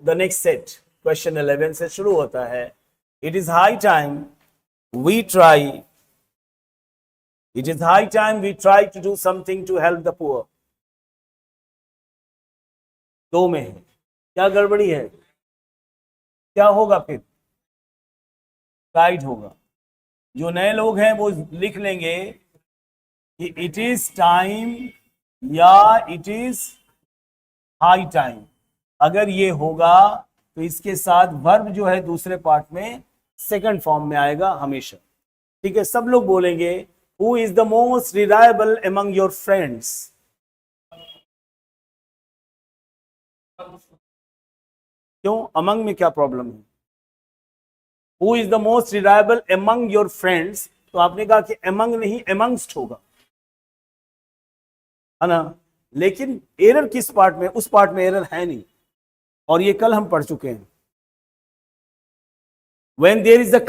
The next set question 11 से शुरू होता है. It is high time we try to do something to help the poor. दो में है, क्या गड़बड़ी है, क्या होगा फिर? राइट होगा. जो नए लोग हैं वो लिख लेंगे कि इट इज टाइम या इट इज हाई टाइम. अगर ये होगा तो इसके साथ वर्ब जो है दूसरे पार्ट में सेकंड फॉर्म में आएगा हमेशा. ठीक है, सब लोग बोलेंगे who is the most reliable among your friends. क्यों, अमंग में क्या प्रॉब्लम है? Who is the most reliable among your friends, तो आपने कहा कि अमंग नहीं अमंगस्ट होगा, है ना. लेकिन एरर किस पार्ट में? उस पार्ट में एरर है नहीं, और ये कल हम पढ़ चुके हैं. when there is a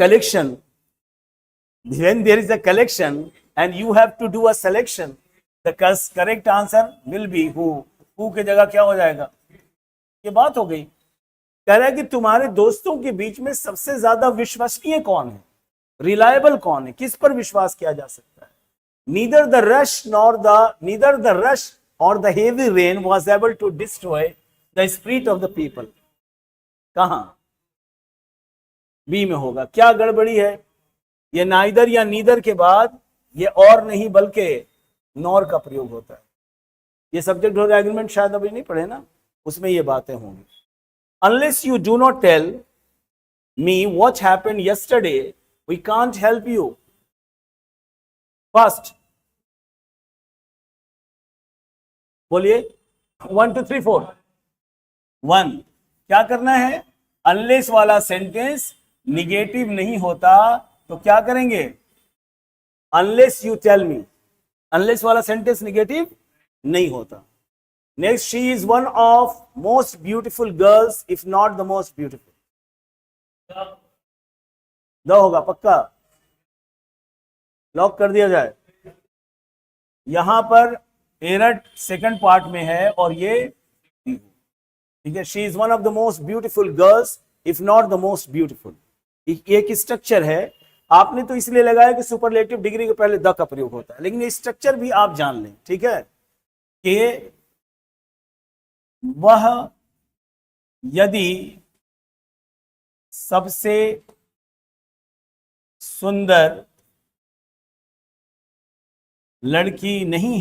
collection and you have to do a selection, the correct answer will be who के जगह क्या हो जाएगा? ये बात हो गई. कह रहा है कि तुम्हारे दोस्तों के बीच में सबसे ज्यादा विश्वसनीय कौन है, रिलायबल कौन है, किस पर विश्वास किया जा सकता है? neither the rush or the heavy rain was able to destroy the spirit of the people. कहां? बी में होगा. क्या गड़बड़ी है? ये नाइदर या नीदर के बाद ये और नहीं बल्कि नॉर का प्रयोग होता है. ये सब्जेक्ट वर्ब एग्रीमेंट शायद अभी नहीं पढ़े ना, उसमें ये बातें होंगी. Unless you do not tell me what happened yesterday we can't help you. First बोलिए 1 2 3 4. 1 क्या करना है? अनलेस वाला सेंटेंस निगेटिव नहीं होता तो क्या करेंगे? Unless you tell me. Unless वाला सेंटेंस निगेटिव नहीं होता. Next, she is one of most beautiful girls if not the most beautiful. The होगा पक्का, लॉक कर दिया जाए. यहां पर एरर सेकंड पार्ट में है और ये ठीक है. She is one of the most beautiful girls if not the most beautiful. एक स्ट्रक्चर है, आपने तो इसलिए लगाया कि सुपरलेटिव डिग्री के पहले द का प्रयोग होता है, लेकिन ये स्ट्रक्चर भी आप जान लें. ठीक है, कि वह यदि सबसे सुंदर लड़की नहीं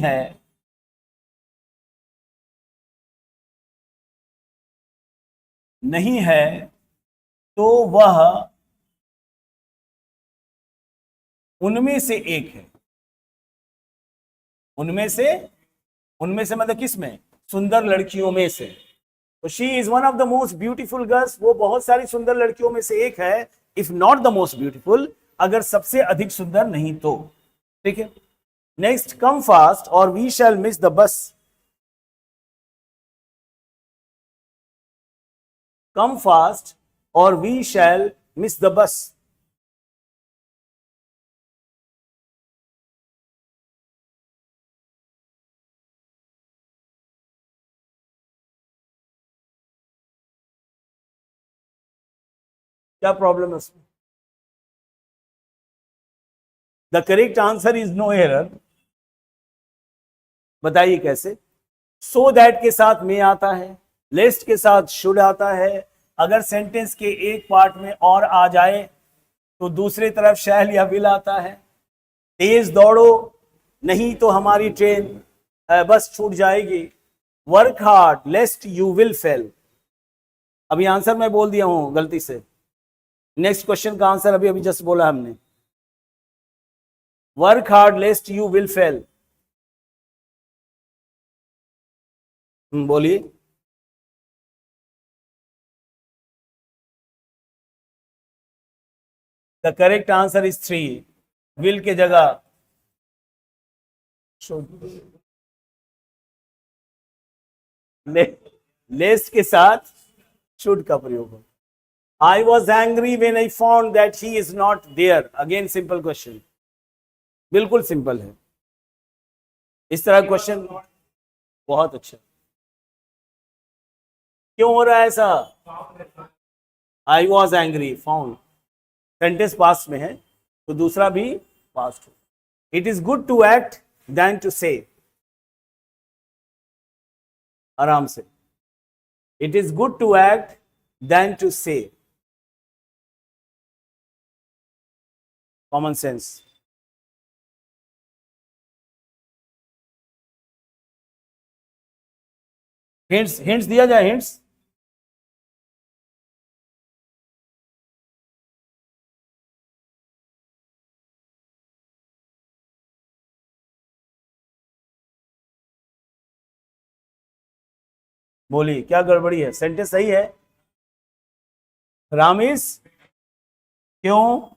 है तो वह उनमें से एक है. उनमें से मतलब किस में? सुंदर लड़कियों में से. तो she is one of the most beautiful girls, वो बहुत सारी सुंदर लड़कियों में से एक है. If not the most beautiful, अगर सबसे अधिक सुंदर नहीं तो. ठीक है. Next, come fast or we shall miss the bus. Come fast or we shall miss the bus. क्या प्रॉब्लम है उसमें? The correct answer is no error. बताइए कैसे? सो दैट के साथ में आता है, लेस्ट के साथ शुड आता है. अगर सेंटेंस के एक पार्ट में और आ जाए तो दूसरी तरफ शैल या विल आता है. तेज दौड़ो, नहीं तो हमारी ट्रेन बस छूट जाएगी. Work hard lest you will fail. अभी आंसर मैं बोल दिया हूं गलती से. नेक्स्ट क्वेश्चन का आंसर अभी जस्ट बोला हमने. Work hard lest you will fail. बोलिए. The correct answer is 3. Will के जगह लेस्ट के साथ शुड का प्रयोग हो. I was angry when I found that he is not there. Again simple question. बिल्कुल सिंपल है. इस तरह क्वेश्चन बहुत अच्छा. क्यों हो रहा है ऐसा? I was angry, found, sentence past में है तो दूसरा भी पास्ट हो। It is good to act than to say, आराम से, it is good to act than to say, common sense. Hints, hints दिया जाए, हिंट्स। बोलिए क्या गड़बड़ी है, सेंटेंस सही है। रामिस, क्यों?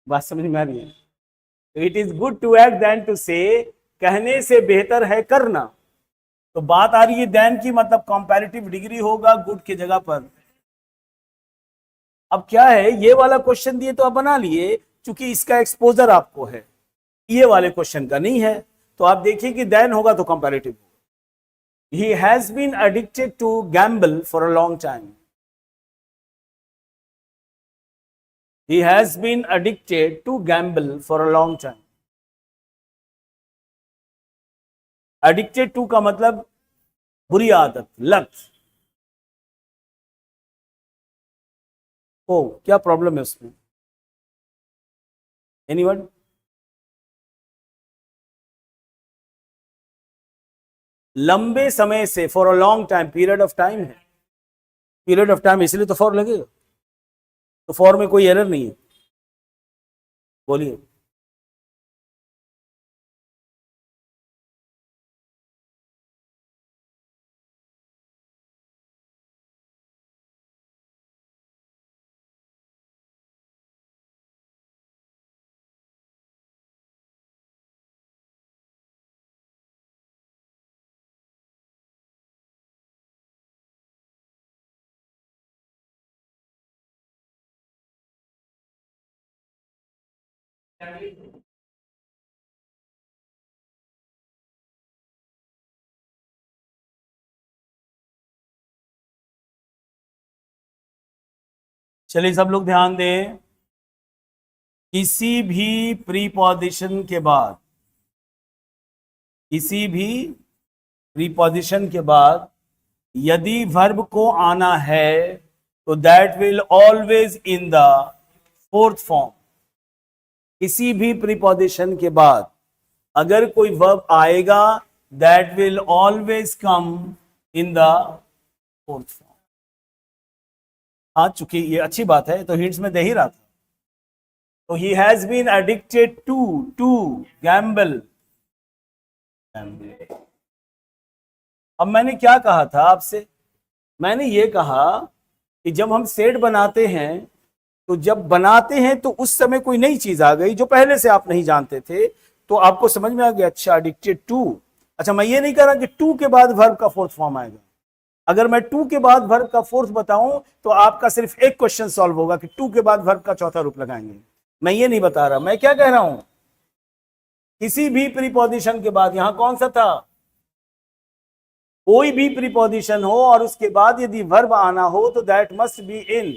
बात समझ में आ रही है। It is good to act than to say, कहने से बेहतर है करना। तो बात आ रही है देन की, मतलब कंपैरेटिव डिग्री होगा गुड की जगह पर। अब क्या है, ये वाला क्वेश्चन दिए तो आप बना लिए, क्योंकि इसका एक्सपोजर आपको है, ये वाले क्वेश्चन का नहीं है। तो आप देखिए कि देन होगा तो कंपैरेटिव होगा। He has been addicted to gamble for a long time. He has been addicted to gamble for a long time. Addicted to का मतलब बुरी आदत, लत। ओ, क्या प्रॉब्लम है उसमें? एनीवन? लंबे समय से, for a long time, period of time है, पीरियड ऑफ टाइम, इसलिए तो फॉर लगेगा। तो फॉर में कोई एरर नहीं है। बोलिए। चलिए सब लोग ध्यान दें, किसी भी प्रीपोजिशन के बाद, किसी भी प्रीपोजिशन के बाद यदि वर्ब को आना है तो that will always in the fourth form. किसी भी प्रीपोजिशन के बाद अगर कोई वर्ब आएगा that will always come in the fourth form. हाँ, चूंकि ये अच्छी बात है तो हिंट्स में दे ही रहा था। तो he has been addicted to gamble. अब मैंने क्या कहा था आपसे? मैंने ये कहा कि जब हम सेट बनाते हैं तो जब बनाते हैं तो उस समय कोई नई चीज आ गई जो पहले से आप नहीं जानते थे, तो आपको समझ में आ गया, अच्छा एडिक्टेड टू। अच्छा, मैं ये नहीं कह रहा कि टू के बाद वर्ब का फोर्थ फॉर्म आएगा। अगर मैं टू के बाद वर्ब का फोर्थ बताऊं तो आपका सिर्फ एक क्वेश्चन सॉल्व होगा कि टू के बाद वर्ब का चौथा रूप लगाएंगे। मैं ये नहीं बता रहा, मैं क्या कह रहा हूं, किसी भी प्रीपोजिशन के बाद, यहां कौन सा था, कोई भी प्रीपोजिशन हो और उसके बाद यदि वर्ब आना हो तो दैट मस्ट बी इन